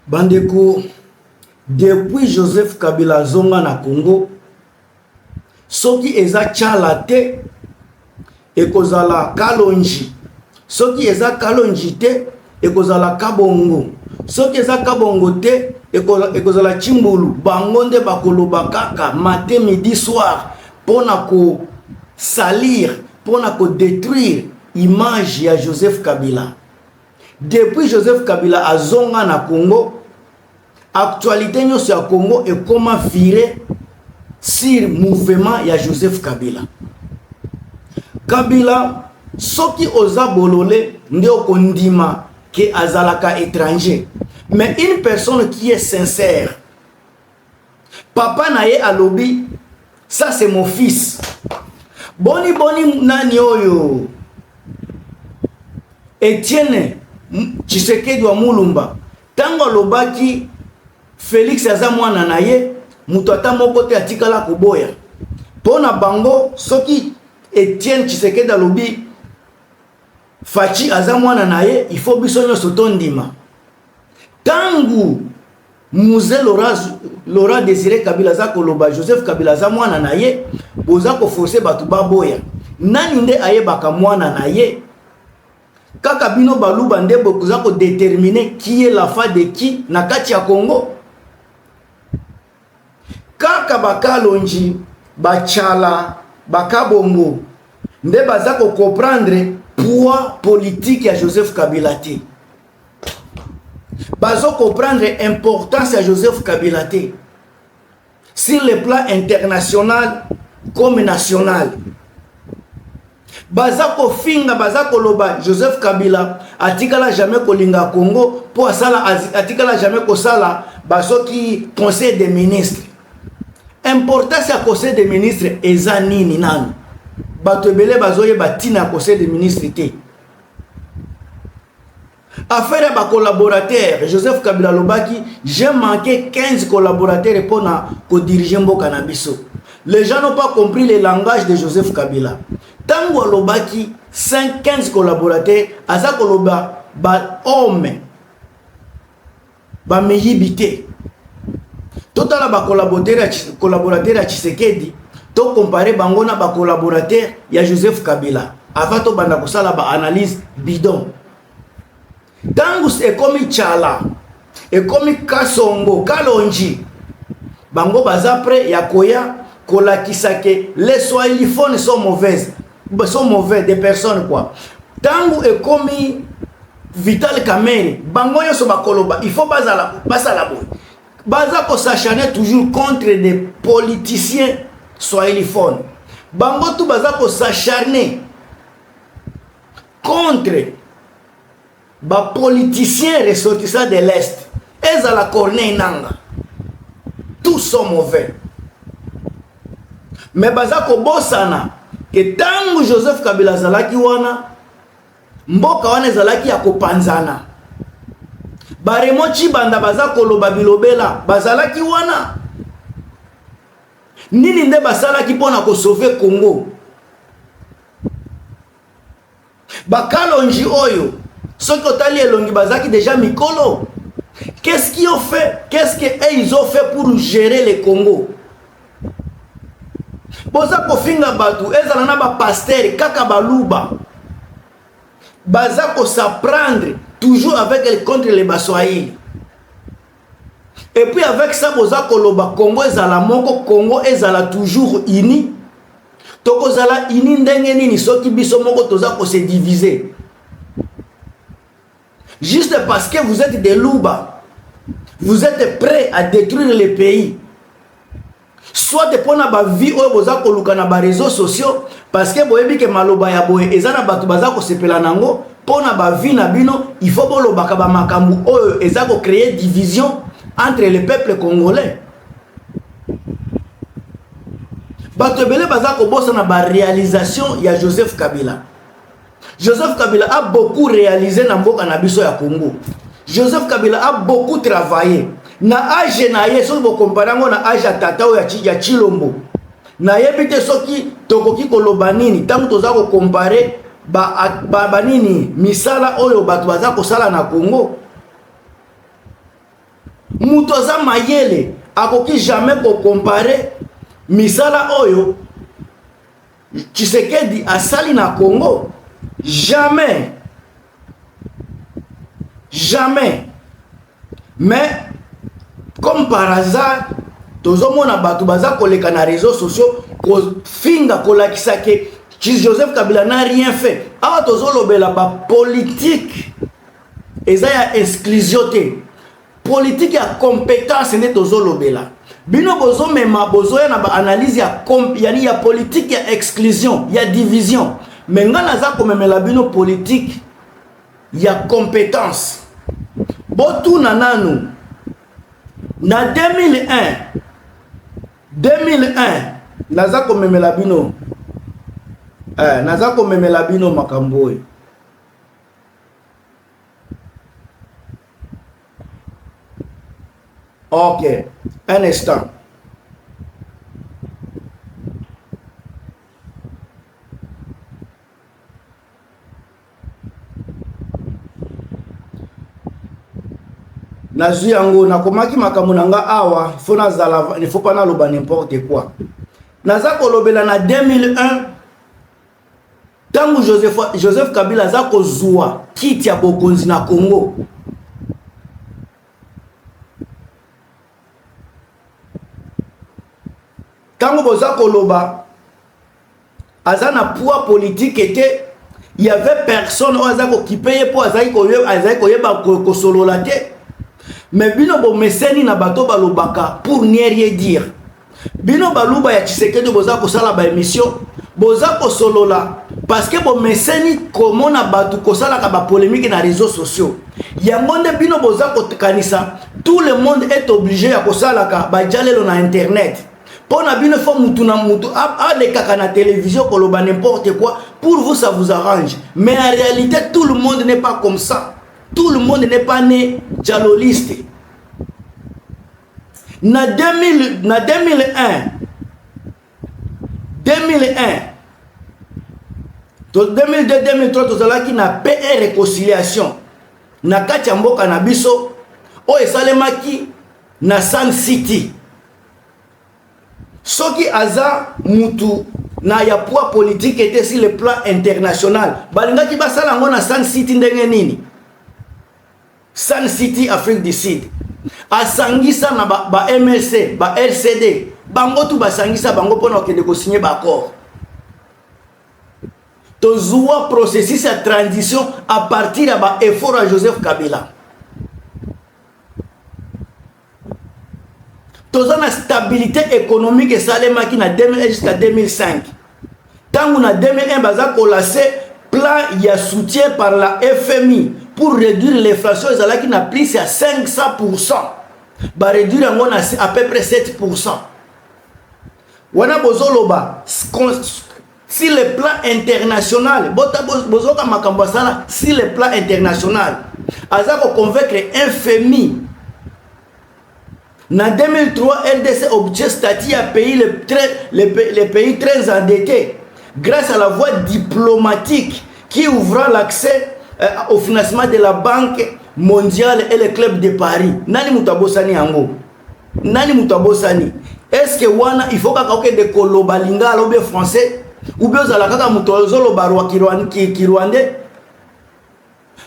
Bandeko, depuis Joseph Kabila zonga na Congo, soki eza chala te ekozala kalonji, soki eza kalonji te ekozala kabongo, soki eza kabongo te ekozala chimbulu. Bango nde bakoloba kaka matin midi soir pona ko salir, pona ko détruire image ya Joseph Kabila. Depuis Joseph Kabila azonga na Congo, actualité nyonso ya Congo ekoma viré sur mouvement ya Joseph Kabila. Kabila soki oza bolole nde okondima ke azalaka étranger, mais une personne qui est sincère, papa na ye alobi ça c'est mon fils. Boni nani oyo Etienne Tshisekedi wa Mulumba tango alobaki Félix aza mwana na ye, mutu ata moko te atikala koboya. Pona bango soki Etienne Tshisekedi alobi Fachi aza mwana na ye, il faut biso nyonso tondima. Tangu Mzee Laurent Désiré Kabila za koloba Joseph Kabila za mwana na ye, boza ko forcer batu baboya. Nani nde ayebaka mwana na ye? Kaka bino baluba nde boza ko déterminer qui est la fa de qui na kati ya Congo. Kaka bakalonji, bachala, bakabongo nde baza ko comprendre poids politique ya Joseph Kabila te. Bazo comprendre importance ya Joseph Kabila te sur le plan international comme national. Baza ko finga, baza ko loba Joseph Kabila atikala jamais kolinga Congo po asala, atikala jamais ko sala basoki conseil des ministres. Importance ya conseil des ministres eza nini nani? Bato ebele bazoye batina conseil des ministres te. Affaire ba collaborateurs, Joseph Kabila lobaki, j'ai manqué 15 collaborateurs pour diriger mboka na biso. Les gens n'ont pas compris le langage de Joseph Kabila. Tango lobaki 15 collaborateurs, aza koloba ba homme ba meyibité. Totala ba collaborateur ya Tshisekedi, to comparer bango na ba collaborateur ya Joseph Kabila. Avant to banda kosala ba analyse bidon. Tangu ekomi chala, ekomi kasongo, kalonji, bango baza prêt ya koya kolakisa ke les swahiliphones sont mauvais des personnes quoi. Tangu ekomi Vital Kamerhe, bango yoso bakoloba, il faut basala boy. Baza ko s'acharner toujours contre des politiciens swahiliphones. Bango tout baza ko s'acharner contre ba politiciens ressortissants de l'Est. Eza la Corneille Nanga. Tous sont mauvais. Mais baza ko bosana que tangu Joseph Kabila zalaki wana, mboka wana zalaki ya kopanzana. Baremo Chibanda baza koloba bilobela bazalaki wana. Nini nde basalaki pona ko sauver Congo? Bakalonji oyo soki otali elongi bazaki déjà mikolo. Qu'est-ce qu'ils ont fait? Qu'est-ce qu'ils ont fait pour gérer le Congo? Boza kofinga batu ezala na ba pasteur kaka baluba. Baza ko s'apprendre toujours avec contre les Baswahili. Et puis avec ça boza koloba Congo ezala moko, Congo ezala toujours uni. Toko zala uni ndenge nini soki biso moko toza ko se diviser. Juste parce que vous êtes des louba, vous êtes prêts à détruire le pays. Soit de pona ba vie oyo boza koluka na ba réseaux sociaux parce que boyebi ke maloba ya boye ezana batu baza ko sepela nango pona ba vie na bino, il faut boloba ka ba makambu oyo eza ko créer division entre le peuple congolais. Batu bele baza ko bossa na ba réalisation ya Joseph Kabila. Joseph Kabila a beaucoup réalisé dans mboka na biso ya Congo. Joseph Kabila a beaucoup travaillé. Na age na ye so bo comparango na age tata o ya Chilombo. Na yebite soki tokoki koloba nini tangu toza ko comparer ba nini misala oyo batu baza ko sala na Congo. Mutoza mayele akoki jamais ko comparer misala oyo Tshisekedi asali na Congo. Jamais. Jamais. Mais comme par hasard, tozomona batu baza koleka na réseaux sociaux ko finga kolakisa ke Joseph Kabila n'a rien fait. Awa tozolobela ba politique eza ya exclusion te. Politique ya compétence ne tozolobela. Bino bozo mema bozo ya na ba analyse ya yani ya politique ya exclusion, ya division. Menga naza komemela bino politique ya compétence. Botu nananu na 2001 naza komemela bino naza komemela bino makambo. Ok, un instant. Nazui yango nakomaki makambo nanga awa il faut pas naloba n'importe quoi. Naza kolobela na 2001 tangu Joseph Kabila za kozua kiti ya bokonzi na Congo. Tango boza koloba azana poids politique était, il y avait personne ozako kipaye po azai koyeba ko solola te. Mais bino bo meseni na bato balobaka pour ne rien dire. Bino baluba ya Tshisekedi boza ko sala ba émission, boza ko solola parce que bo meseni comment na bato ko sala ka ba polémique na réseaux sociaux. Yangonde bino boza ko kanisa, tout le monde est obligé ya ko sala ka ba jalelo na internet. Pour na bino fo mutu na mutu le kaka na télévision koloba n'importe quoi, pour vous ça vous arrange. Mais en réalité tout le monde n'est pas comme ça. Tout le monde n'est pas né jaloliste. Na 2001 2002 2003 tozalaki na paix et réconciliation na kati ya mboka na biso o esalemaki na Sun City. Soki aza mutu na ya poids politique était sur le plan international. Balingaki basala ngo na Sun City ndenge nini? Sun City, Afrique du Sud. Asangisa na ba MLC, ba RCD. Bango tu basangisa bango pona okende ko signer ba accord. Tozuwa processus ya transition à partir de ba effort à Joseph Kabila. Tozana stabilité économique et salemaki na 2001 jusqu'à 2005. Tangu na 2001 baza kolase plan ya soutien par la FMI pour réduire l'inflation ezalaki na plus à 500%. Ba réduire yango na à peu près 7%. Wana bozoloba si le plan international bozoka makambo sala si le plan international aza ko convaincre FMI. En 2003, RDC obtient statut à pays les pays très endettés grâce à la voie diplomatique qui ouvra l'accès au financement de la Banque mondiale et le club de Paris. Nani mutabosani yango? Nani mutabosani? Est-ce que wana il faut que de koloba lingala ou bien français ou bien za la kaka mutozolo barwa kirwandais?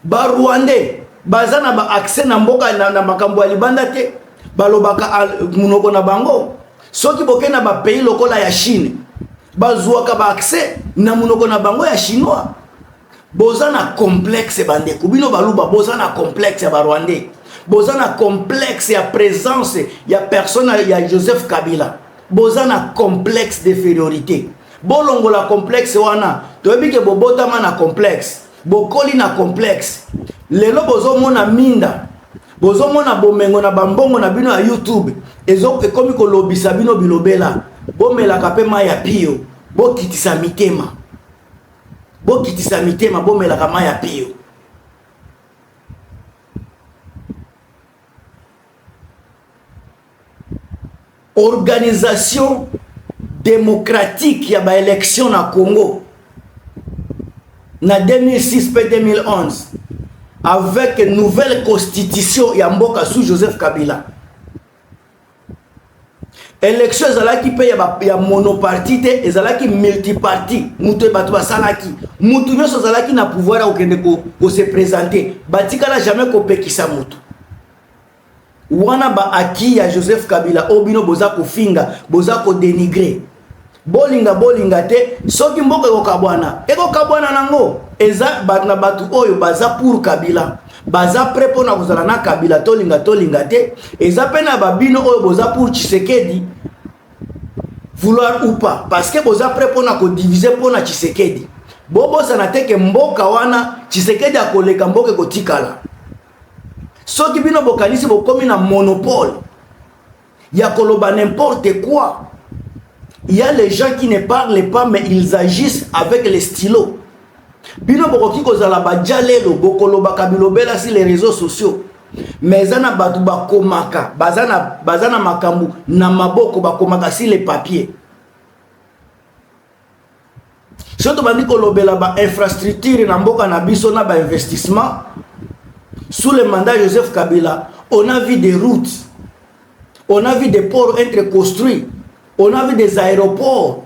Barwandais bazana ba accès na mboka na makambo ya libanda te. Balobaka munoko na bango soki bokena ba pays lokola ya Chine bazuaka ba accès na munoko na bango ya chinois. Bozana complexe bande kubino baluba bozana complexe ya barwandais, bozana complexe ya présence ya personne ya Joseph Kabila, bozana complexe d'infériorité. Bolongo la complexe wana toyebi ke bobotama na complexe bokoli na complexe lelo bozo mona minda bozo mona bomengo na bambongo na bino ya YouTube ezo ekomi kolobisa bino bilobela bomela kape maya pio bokitisa mitema bomela kama ya pio. Organisation démocratique ya ba élection na Congo na 2006 pe 2011 avec une nouvelle constitution ya mboka sous Joseph Kabila. élection ezalaki pe ya monoparti te, ezalaki multiparti. Mutu bato basalaki, mutu nyonso ezalaki na pouvoir ya okende ko se présenter, batikala jamais kopekisa mutu. Wana ba aki ya Joseph Kabila obino boza kofinga, boza ko dénigrer. Bolinga te, soki mboka ekokabwana nango. Eza na batu oyo baza pour Kabila, baza prêt pona kozala na Kabila tolinga te. Eza pe na babino oyo boza pour Tshisekedi, vouloir ou pas, parce que boza prêt pona ko diviser pona Tshisekedi. Bobo sana teke mboka wana Tshisekedi akoleka mboka kotikala. Soki bino bokanisi bokomi na monopole ya koloba n'importe quoi. Il y a les gens qui ne parlent pas mais ils agissent avec les stylos. Bino bokoki kozala bajalelo bokoloba kabilobela sur les réseaux sociaux. Mais zana batu bakomaka, bazana makambu na maboko bakomaka sur les papiers. Surtout bandi kolobela ba infrastructure na mboka na biso na ba investissement. Sous le mandat de Joseph Kabila, on a vu des routes, on a vu des ports être construits, on a vu des aéroports.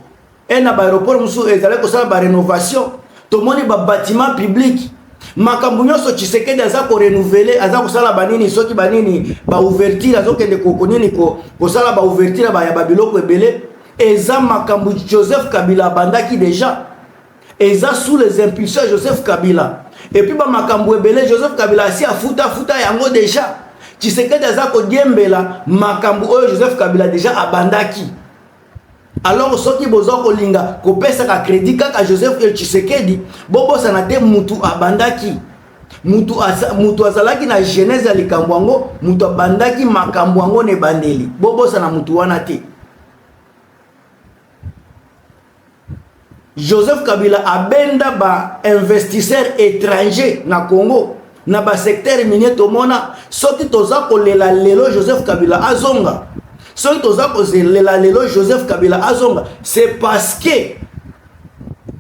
Un aéroport, nous avons la rénovation. Tout le monde a bâtiment public. Makambu nyonso Tshisekedi aza ko renouveler, aza kosala banini soki banini ba ouverture azo kende kokonini ko sala ba ouverture ba ya babiloko ebele. Eza makambu Joseph Kabila bandaki déjà. Eza sous les impulsions de Joseph Kabila. Et puis ba makambu ebele Joseph Kabila asi afuta yango déjà. Tshisekedi aza ko diembela makambu oyo Joseph Kabila déjà abandaki. Alors soki bozo kolinga ko pesa ka crédit kaka Joseph Tshisekedi bobo sanate mutu abandaki. Mutu azalaki na genèse ya likambo yango, mutu abandaki makambo yango ne bandeli. Bobo sana mutu wana te. Joseph Kabila abenda ba investisseurs étrangers na Congo na ba secteur minier tomona soki toza kolela lelo Joseph Kabila azonga. Soki toza kolela lelo Joseph Kabila azonga, c'est parce que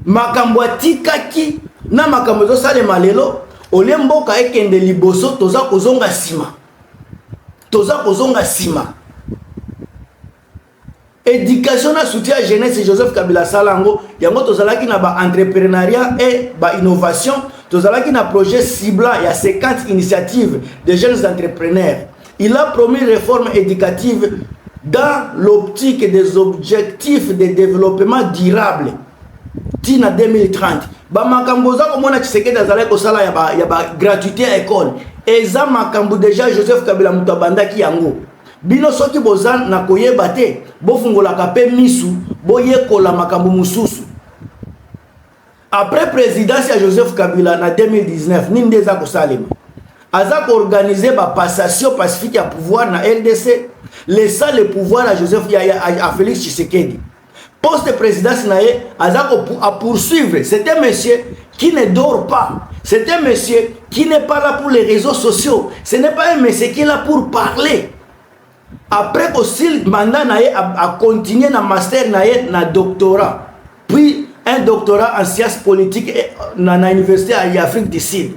makambo atikaki na makambo zo salema lelo olemboka ekende liboso toza kozonga sima. Toza kozonga sima. Éducation na soutien à jeunesse Joseph Kabila Salango, yango tozalaki na ba entrepreneuriat et ba innovation, tozalaki na projet cibla, il y a 50 initiatives de jeunes entrepreneurs. Il a promis une réforme éducative dans l'optique des objectifs de développement durable. Tina 2030. Ba makambo za komona Tshisekedi azalaki kosala ya ba gratuité à école. Eza makambo déjà Joseph Kabila mutabandaki yango. Bino soki bozan na koyeba te bofungola kape misu boyekola makambo mususu. Après présidence ya Joseph Kabila na 2019 nini ndeza kosalema aza ko organiser ba passation pacifique ya pouvoir na RDC, laissa le pouvoir à Joseph à Félix Tshisekedi. Poste présidence na ye aza ko poursuivre. C'est un monsieur qui ne dort pas. C'est un monsieur qui n'est pas là pour les réseaux sociaux. Ce n'est pas un monsieur qui est là pour parler. Après aussi mandat nae a continué na master nae na doctorat, puis un doctorat en sciences politiques na université à Afrique du Sud.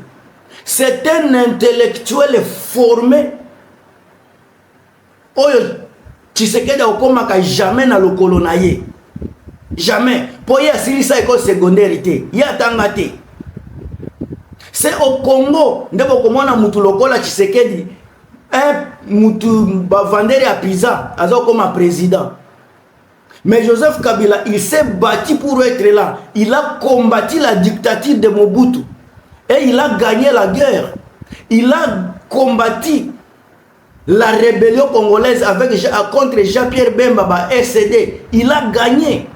C'est un intellectuel formé. Oyo Tshisekedi okomaka jamais na lokolo naye. Jamais. Pour y asilisa école secondaire té, ya tangate. C'est au Congo ndebo komona mutu lokola Tshisekedi. Mutu bavandere à pizza comme président. Mais Joseph Kabila, il s'est battu pour être là. Il a combattu la dictature de Mobutu et il a gagné la guerre. Il a combattu la rébellion congolaise contre Jean-Pierre Bemba SCD. Il a gagné.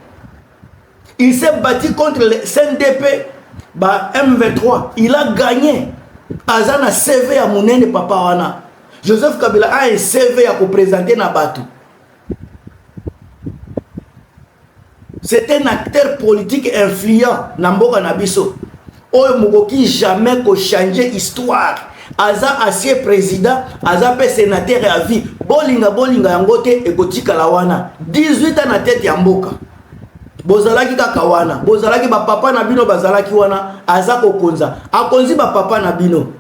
Il s'est battu contre le CNDP M23. Il a gagné. Azana CV à Mounene Papa Wana. Joseph Kabila a un CV à présenter na Batu. C'est un acteur politique influent na mboka na biso. Oyo mokoki jamais ko changer histoire. Aza ancien président, aza pe sénateur à vie. Bolinga yangote ekotika la wana. 18 ans na tête ya mboka. Bozalaki kaka wana. Bozalaki ba papa na bino bazalaki wana. Aza kokonza. Akonzi ba papa na bino.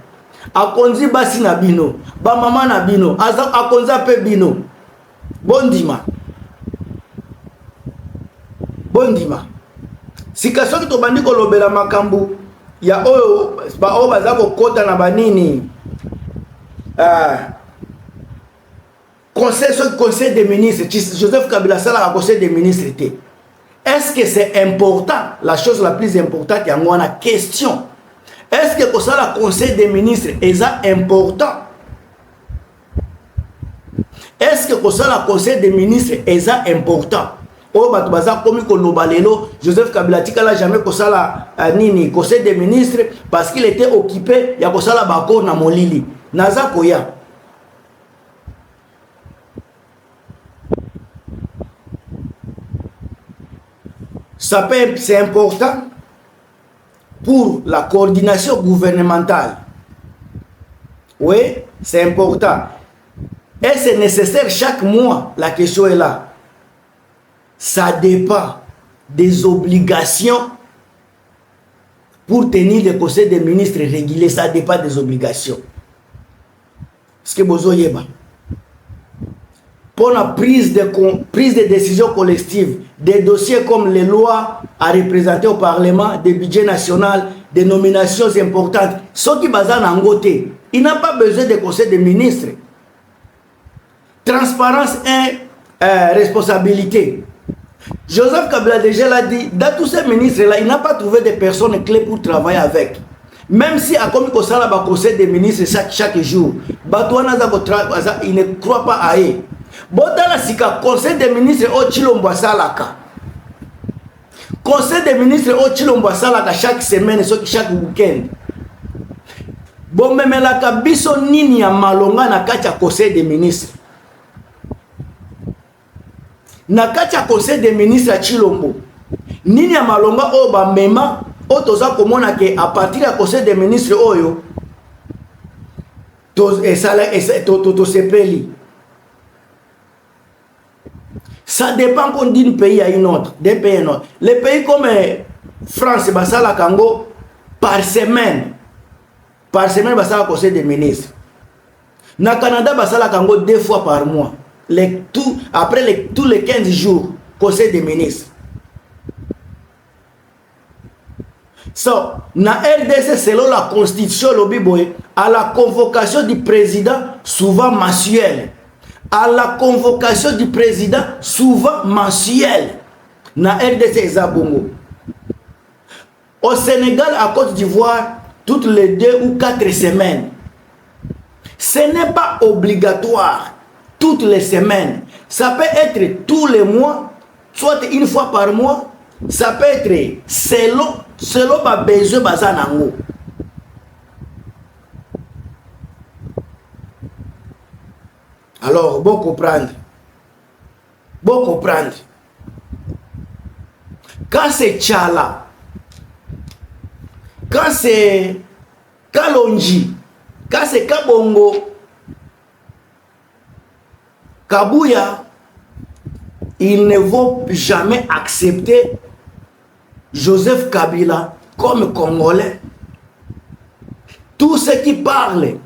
Akonzi basi na bino, ba mama na bino, akonza pe bino. Bondima. bondima sika soki tobandi kolobela makambo ya oyo baza kokota na banini conseil des ministres. Joseph Kabila sala conseil des ministres. Est-ce que c'est important? La chose la plus importante, il y a une question. Est-ce que ça le conseil des ministres est important? Est-ce que ça le conseil des ministres est important? Oh, batubaza komi kolobalelo Joseph Kabila tika jamais ko sala nini conseil des ministres parce qu'il était occupé ya ko sala bako na molili naza koya. C'est important pour la coordination gouvernementale. Oui, c'est important. Et c'est nécessaire chaque mois. La question est là. Ça dépend des obligations pour tenir le conseil des ministres régulé. Ça dépend des obligations. Ce que vous voyez, pour la prise de décision collective, des dossiers comme les lois à représenter au Parlement, des budgets nationaux, des nominations importantes, ceux qui basent en côté, il n'a pas besoin de conseil des ministres. Transparence et responsabilité. Joseph Kabila déjà l'a dit, dans tous ces ministres-là, il n'a pas trouvé de personnes clés pour travailler avec. Même si à comme le conseil des ministres chaque jour, il ne croit pas à eux. Botala sika conseil des ministres au Chilombo Salaka. Conseil des ministres au Chilombo Salaka chaque semaine, chaque week-end. Bon, même la kabiso nini ya malonga na kacha conseil des ministres. Na kacha conseil des ministres à Chilombo. Nini ya malonga o ba mema o toza komona ke a partir ya conseil des ministres oyo to sepeli. Ça dépend d'un pays à un autre, des pays à un autre. Les pays comme France, Basala Kango, par semaine, Basala conseil des ministres. Na Canada, Basala Kango 2 fois par mois. Après tous les 15 jours, conseil des ministres. So, na RDC, selon la constitution, à la convocation du président, souvent mensuelle. À la convocation du président, souvent mensuelle. Na RDC Zabongo. Au Sénégal, à Côte d'Ivoire, toutes les 2 ou 4 semaines. Ce n'est pas obligatoire. Toutes les semaines. Ça peut être tous les mois, soit une fois par mois. Ça peut être selon ma besoin bazanango. Alors, bon comprendre. Quand c'est Tchala, quand c'est Kalonji, quand c'est Kabongo, Kabouya, ils ne vont jamais accepter Joseph Kabila comme Congolais. Tous ceux qui parlent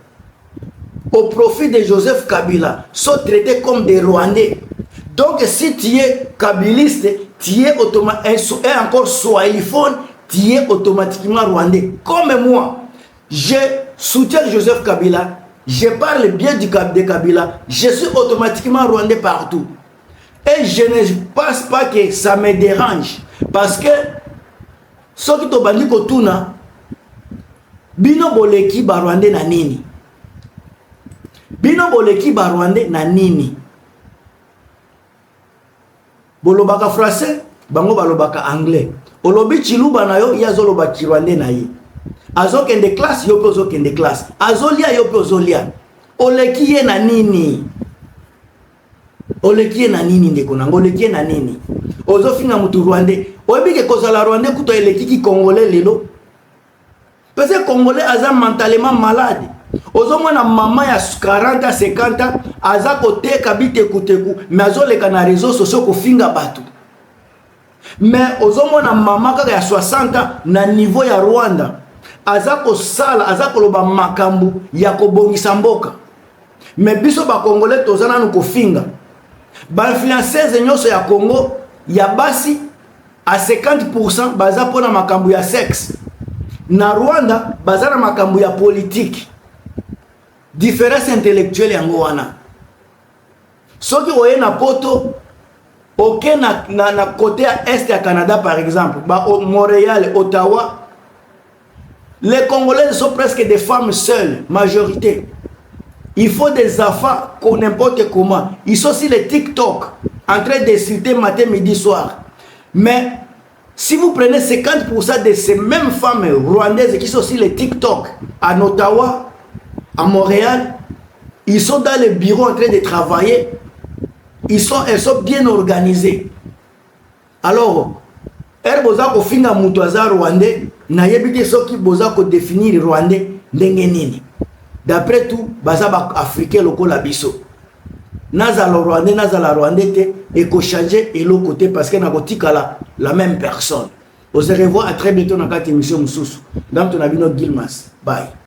au profit de Joseph Kabila sont traités comme des Rwandais. Donc si tu es kabiliste, tu es encore swahiliphone, tu es automatiquement Rwandais. Comme moi, je soutiens Joseph Kabila, je parle bien de Kabila, je suis automatiquement Rwandais partout. Et je ne pense pas que ça me dérange. Parce que ce qui est bandi kotuna, bino boleki ba Rwandais na nini? Bino boleki ba Rwandais na nini? Bolobaka français, bango balobaka anglais. Olobi chiluba na yo, ya zoloba Rwandais na ye. Azo kende classe, yo pe kende classe. Azolia, yo pe zolia. Oleki ye na nini? Oleki ye na nini ndeko nango? Oleki ye na nini? Ozo finga mutu Rwandais. Oyebi ke kozala Rwandais kuto eleki ki Congolais lelo. Parce que Congolais aza mentalement malade. Ozo mwana mama ya 40 à 50 ans aza kote kabite kuteku mais azo leka na réseaux sociaux ko finga batu. Mais ozo mwana mama kaka ya 60 ans na niveau ya Rwanda aza ko sala aza koloba makambu ya kobongisa mboka. Mais biso ba Congolais tozana no ko finga. Ba influenceurs nyonso ya Congo ya basi à 50% baza pona makambo ya sexe. Na Rwanda baza na makambo ya politique. Différence intellectuelle yango wana. Soki oye na poto ok na côté à est ya Canada par exemple, ba Montréal, Ottawa, les Congolais sont presque des femmes seules, majorité. Il faut des enfants n'importe comment. Ils sont sur les TikTok en train de citer matin, midi, soir. Mais si vous prenez 50% de ces mêmes femmes rwandaises qui sont sur les TikTok à Ottawa, à Montréal, ils sont dans les bureaux en train de travailler. Elles sont bien organisées. Alors, elle boza ko finga mutu aza rwandais, na yebite soki boza ko définir rwandais ndenge nini. D'après tout, baza ba africain lokola biso. Nazala rwandais, nazala rwandais te et ko changer et l'autre côté parce que na kotika la même personne. On se revoit à très bientôt dans cette émission mususu. Dans ton abino Gilmas. Bye.